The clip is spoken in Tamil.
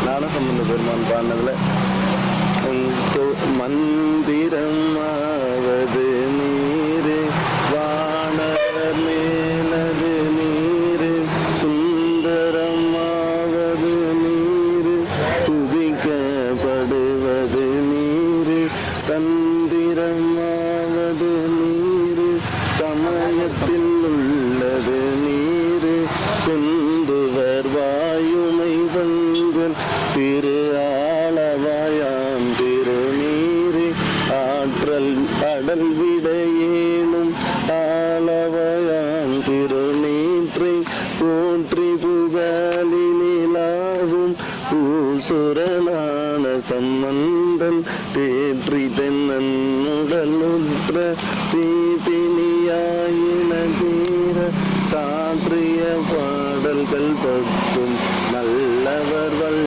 ஞானசம்பந்த பெருமான் பாடினதுல மந்திரமாவது நீரு வானர் மேலது நீரு சுந்தரமாவது நீரு துதிக்கப்படுவது நீரு தந்திரமாவது நீரு சமயத்தில் உள்ளது நீரு செந்துவர் வாயுமை வங்கள் திரு ஆளவாயாம் திருநீரு ஆற்றல் கடல் விடையேனும் ஆளவாயாம் திருநீற்றை போற்றி புகழினிலாவும் பூசுரனான சம்பந்தன் தேற்றி தென்னன் உடலுற்ற தீபினியாயின தீர சாற்றிய பாடல்கள் பற்றி